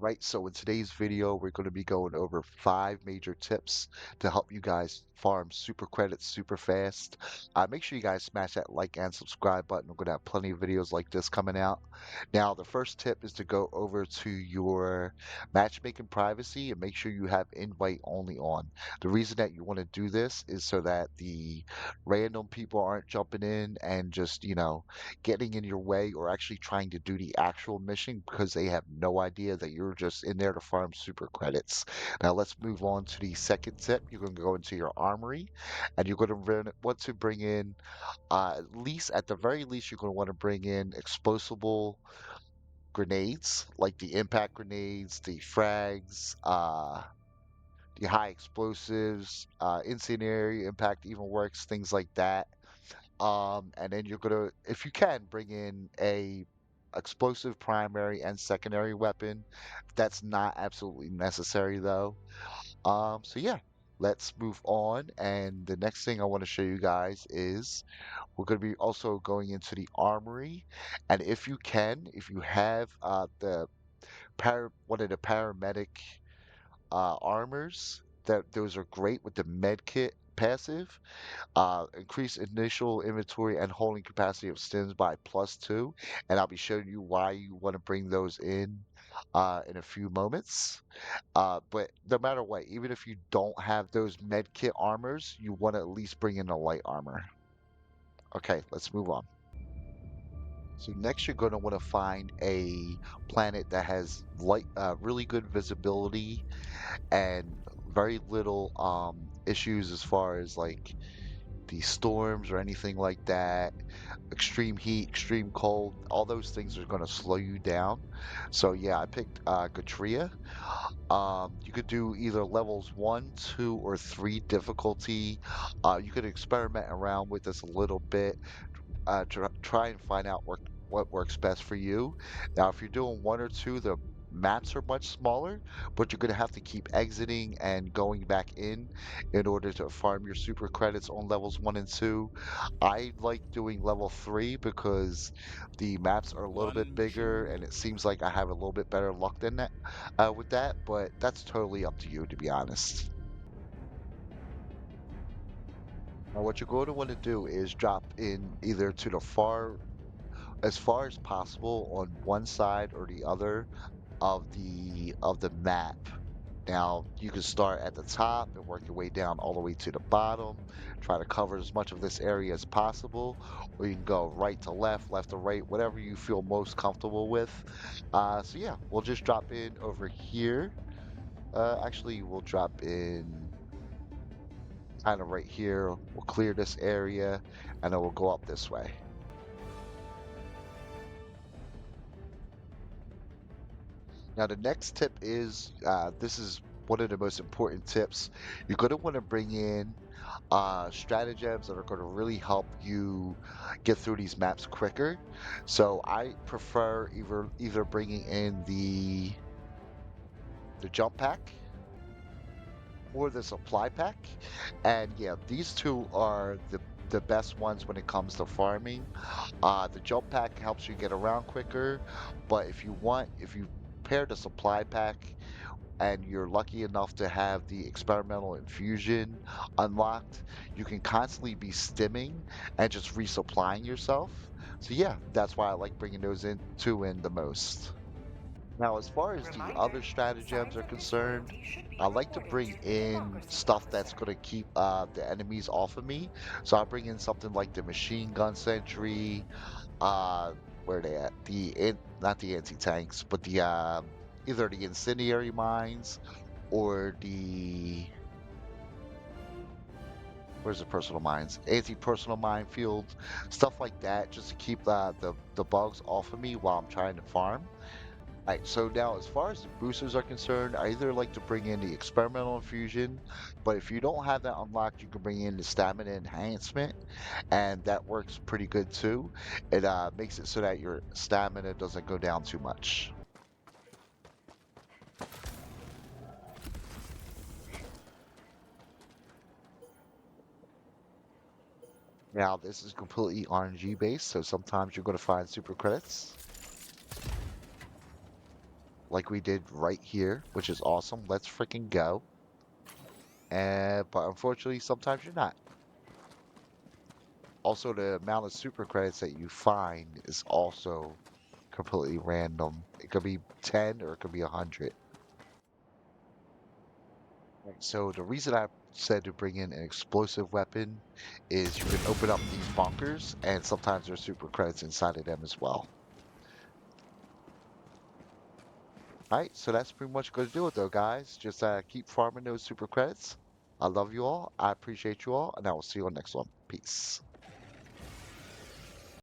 Right, so in today's video, we're going to be going over 5 major tips to help you guys farm super credits super fast. Make sure you guys smash that like and subscribe button. We're going to have plenty of videos like this coming out. Now, the first tip is to go over to your matchmaking privacy and make sure you have invite only on. The reason that you want to do this is so that the random people aren't jumping in and just, getting in your way or actually trying to do the actual mission because they have no idea that you're just in there to farm super credits. Now let's move on to the second tip. You're going to go into your armory and you're going to want to bring in, at the very least, you're going to want to bring in explosible grenades like the impact grenades, the frags, the high explosives, incendiary impact even works, things like that. And then you're gonna, if you can, bring in a explosive primary and secondary weapon. That's not absolutely necessary though. So yeah, let's move on. And the next thing I want to show you guys is we're going to be also going into the armory. And if you can, if you have one of the paramedic armors, those are great with the med kit passive. Increase initial inventory and holding capacity of stims by +2, and I'll be showing you why you want to bring those in a few moments. But no matter what, even if you don't have those med kit armors, you want to at least bring in a light armor. Okay, let's move on. So next you're going to want to find a planet that has really good visibility and very little issues as far as like the storms or anything like that. Extreme heat, extreme cold, all those things are going to slow you down. So yeah, I picked Gatria. You could do either levels 1, 2, or 3 difficulty. You could experiment around with this a little bit, try and find out what works best for you. Now, if you're doing 1 or 2, the maps are much smaller, but you're going to have to keep exiting and going back in order to farm your super credits on levels 1 and 2. I like doing level 3 because the maps are a little bit bigger and it seems like I have a little bit better luck than that with that, but that's totally up to you, to be honest. Now, what you're going to want to do is drop in either to the as far as possible on one side or the other of the map. Now, you can start at the top and work your way down all the way to the bottom. Try to cover as much of this area as possible, or you can go right to left, left to right, whatever you feel most comfortable with. So yeah, we'll just drop in over here. Actually, we'll drop in kind of right here. We'll clear this area, and then we'll go up this way. Now, the next tip is this is one of the most important tips. You're going to want to bring in stratagems that are going to really help you get through these maps quicker. So I prefer either bringing in the jump pack or the supply pack. And yeah, these two are the best ones when it comes to farming. The jump pack helps you get around quicker, but if you pair the supply pack and you're lucky enough to have the experimental infusion unlocked, you can constantly be stimming and just resupplying yourself. So yeah, that's why I like bringing those in the most. Now, as far as the other Reminder, stratagems signs are of concerned, disloyalty should be I like to reported bring to the in democracy stuff that's officer. going to keep the enemies off of me. So I bring in something like the machine gun sentry, uh, where they at? Not the anti-tanks, but the either the incendiary mines or the where's the personal mines? Anti-personal minefield, stuff like that, just to keep the bugs off of me while I'm trying to farm. Alright, so now as far as the boosters are concerned, I either like to bring in the experimental infusion, but if you don't have that unlocked, you can bring in the stamina enhancement, and that works pretty good too. It makes it so that your stamina doesn't go down too much. Now, this is completely RNG based, so sometimes you're going to find super credits. like we did right here, which is awesome. Let's freaking go. And but unfortunately, sometimes you're not. Also, the amount of super credits that you find is also completely random. It could be 10 or it could be 100. Right. So the reason I said to bring in an explosive weapon is you can open up these bunkers and sometimes there's super credits inside of them as well. All right, so that's pretty much going to do it though, guys. Just keep farming those super credits. I love you all. I appreciate you all, and I will see you on the next one. Peace.